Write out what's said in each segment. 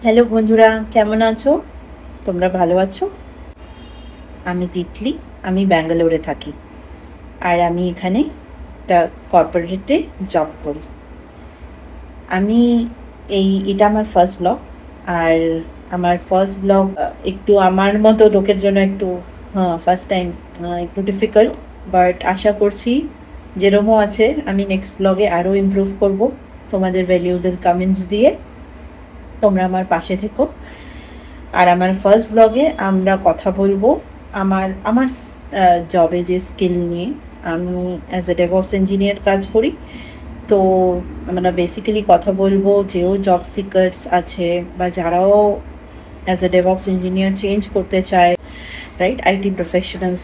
Hello বন্ধুরা, কেমন আছো? তোমরা ভালো আছো? আমি তিতলি। আমি ব্যাঙ্গালোরে থাকি। আর আমি এখানে একটা কর্পোরেটে জব করি। আমি এটা আমার ফার্স্ট ব্লগ। আর আমার ফার্স্ট ব্লগ একটু আমার মতো লোকের জন্য একটু ফার্স্ট টাইম একটু ডিফিকাল্ট, বাট আশা করছি যেরকমও আছে আমি নেক্সট ব্লগে আরও ইমপ্রুভ করব তোমাদের ভ্যালুয়েবল কমেন্টস দিয়ে। তোমরা আমার পাশে থেকো। আর আমার ফার্স্ট ব্লগে আমরা কথা বলবো আমার আমার জবে যে স্কিল নিয়ে। আমি অ্যাজ এ ডেভঅপস ইঞ্জিনিয়ার কাজ করি। তো আমরা বেসিক্যালি কথা বলবো যেও জব সিকার্স আছে বা যারাও as a DevOps engineer change করতে চায়, রাইট, আইটি প্রফেশনালস,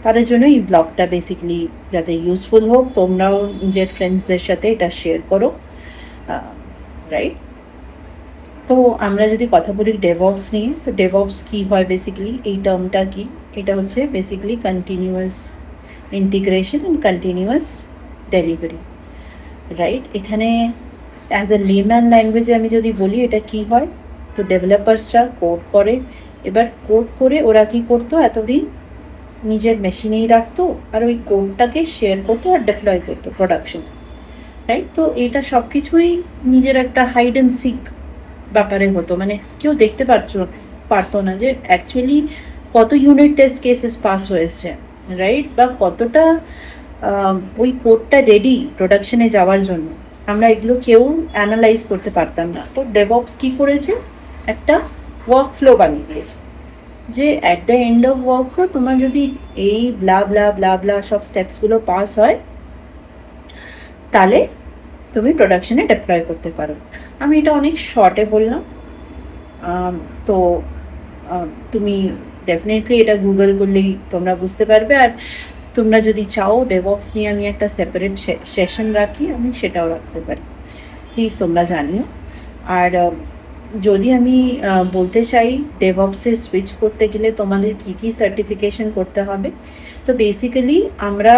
তাদের জন্য এই ব্লগটা বেসিক্যালি যাতে ইউজফুল হোক। তোমরাও নিজের ফ্রেন্ডসদের সাথে এটা শেয়ার করো, রাইট। তো আমরা যদি কথা বলি ডেভঅপস নিয়ে, তো ডেভঅপস কী হয় বেসিক্যালি, এই টার্মটা কি? এটা হচ্ছে basically continuous integration and continuous delivery, right. এখানে অ্যাজ এ লেম্যান ল্যাঙ্গুয়েজে আমি যদি বলি এটা কি হয়, তো ডেভেলপার্সরা কোড করে। এবার কোড করে ওরা কী করতো, এতদিন নিজের মেশিনেই রাখতো আর ওই কোডটাকে শেয়ার করতো আর ডিপ্লয় করতো প্রোডাকশনে, রাইট। তো এটা সব কিছুই নিজের একটা হাইড অ্যান্ড সিক ব্যাপারে হতো, মানে কেউ দেখতে পারতো না যে অ্যাকচুয়ালি কত ইউনিট টেস্ট কেসেস পাস হয়েছে, রাইট, বা কতটা ওই কোডটা রেডি প্রোডাকশনে যাওয়ার জন্য। আমরা এগুলো কেউ অ্যানালাইজ করতে পারতাম না। তো ডেভঅপস কী করেছে, একটা ওয়ার্ক ফ্লো বানিয়ে দিয়েছে যে at the end of work flow তোমার যদি এই ব্লা ব্লা ব্লা ব্লা সব স্টেপসগুলো পাস হয়, তাহলে তুমি প্রোডাকশনে ডিপ্লয় করতে পারো। আমি এটা অনেক শর্টে বললাম। তো তুমি ডেফিনেটলি এটা গুগল করলেই তোমরা বুঝতে পারবে। আর তোমরা যদি চাও ডেভঅপস নিয়ে আমি একটা সেপারেট সেশন রাখি, আমি সেটাও রাখতে পারি, প্লিজ তোমরা জানিও। আর যদি আমি বলতে চাই ডেভঅপসে সুইচ করতে গেলে তোমাদের কী কী সার্টিফিকেশন করতে হবে, তো বেসিক্যালি আমরা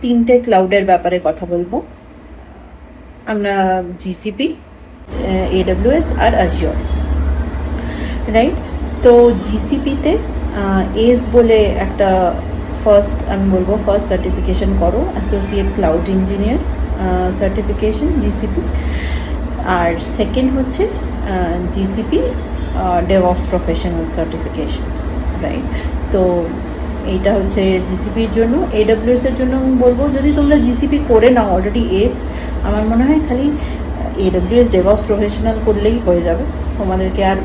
3টে ক্লাউডের ব্যাপারে কথা বলবো। আমরা জিসিপি, AWS আর Azure, রাইট। তো জিসিপিতে এস বলে একটা আমি বলবো ফার্স্ট সার্টিফিকেশন করো, associate cloud engineer certification GCP. আর সেকেন্ড হচ্ছে GCP DevOps professional certification, right. তো এইটা হচ্ছে জিসিপির জন্য। AWS এর জন্য আমি বলবো যদি তোমরা জিসিপি করে নাও অলরেডি আমার মনে হয় খালি AWS ডেভঅপস প্রফেশনাল করলেই হয়ে যাবে, তোমাদেরকে আর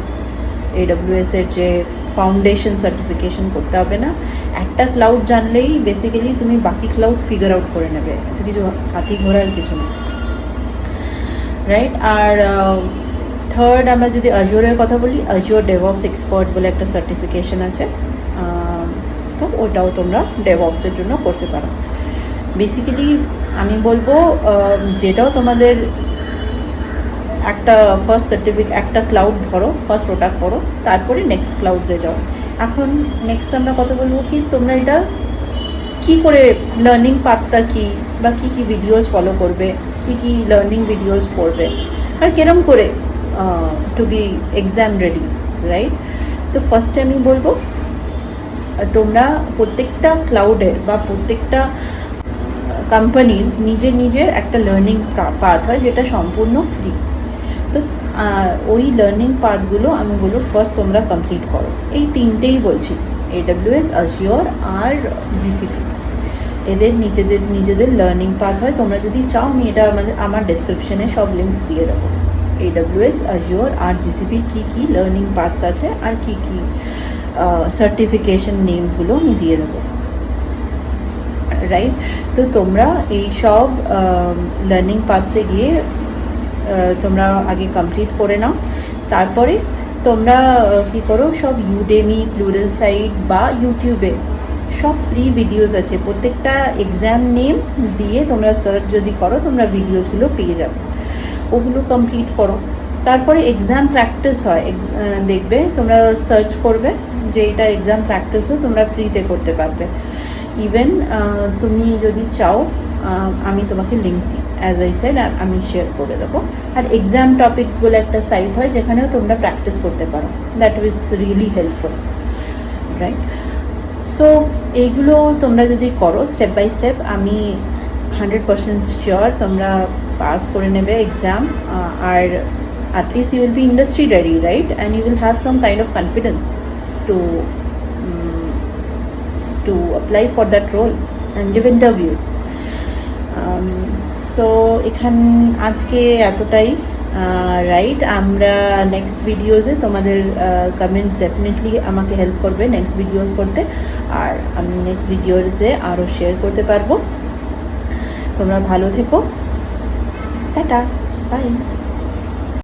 AWS এর যে ফাউন্ডেশন সার্টিফিকেশন করতে হবে না। একটা ক্লাউড জানলেই বেসিক্যালি তুমি বাকি ক্লাউড ফিগার আউট করে নেবে, এত কিছু হাতি ঘোরার কিছু নেই, রাইট। আর থার্ড আমরা যদি Azure-এর কথা বলি, Azure ডেভঅপস এক্সপার্ট বলে একটা সার্টিফিকেশন আছে। তো ওটাও তোমরা ডেভঅপসের জন্য করতে পারো। বেসিক্যালি আমি বলবো যেটাও তোমাদের একটা ফার্স্ট একটা ক্লাউড ধরো, ফার্স্ট ওটা করো, তারপরে নেক্সট ক্লাউডসে যাও। এখন নেক্সট আমরা কথা বলবো কি তোমরা এটা কী করে লার্নিং পাথটা কী, বা কী কী ভিডিওস ফলো করবে, কী কী লার্নিং ভিডিওস পড়বে, আর কিরম করে to be exam ready, right. তো ফার্স্টে আমি বলবো তোমরা প্রত্যেকটা ক্লাউডের বা প্রত্যেকটা কোম্পানির নিজের একটা লার্নিং পাথ হয় যেটা সম্পূর্ণ ফ্রি। তো ওই লার্নিং পাথগুলো আমি বলবো ফার্স্ট তোমরা কমপ্লিট করো। এই তিনটেই বলছি, AWS, Azure আর জিসিপি, এদের নিজেদের লার্নিং পাথ হয়। তোমরা যদি চাও আমি এটা আমার ডেসক্রিপশনে সব লিঙ্কস দিয়ে দেবো। AWS, Azure আর জিসিপির কী কী লার্নিং পাথস আছে আর কী কী সার্টিফিকেশন নেমসগুলো আমি দিয়ে দেবো, রাইট। তো তোমরা এই সব লার্নিং পাথসে গিয়ে তোমরা আগে কমপ্লিট করে নাও। তারপরে তোমরা কী করো, সব ইউডেমি, প্লুরালসাইট বা ইউটিউবে সব ফ্রি ভিডিওস আছে। প্রত্যেকটা এক্সাম নেম দিয়ে তোমরা সার্চ যদি করো তোমরা ভিডিওসগুলো পেয়ে যাবে, ওগুলো কমপ্লিট করো। তারপরে এক্সাম প্র্যাকটিস হয়, দেখবে তোমরা সার্চ করবে যে এটা এক্সাম প্র্যাকটিসও তোমরা ফ্রিতে করতে পারবে। ইভেন তুমি যদি চাও আমি তোমাকে লিঙ্কস অ্যাজ আই সেড আমি শেয়ার করে দেবো। আর এক্সাম টপিকস বলে একটা সাইট হয় যেখানেও তোমরা প্র্যাকটিস করতে পারো, that is really helpful, right? So এইগুলো তোমরা যদি করো স্টেপ বাই স্টেপ, আমি 100% শিওর তোমরা পাস করে নেবে এক্সাম, আর at least you will be industry ready, right? And you will have some kind of confidence to apply for that role and give interviews. So এখান আজকে এতটাই, right? আমরা next ভিডিওসে তোমাদের কমেন্টস ডেফিনেটলি আমাকে help করবে next videos করতে, আর আমি next ভিডিওসে আরও শেয়ার করতে পারবো। তোমরা ভালো থেকো, টাটা, বাই।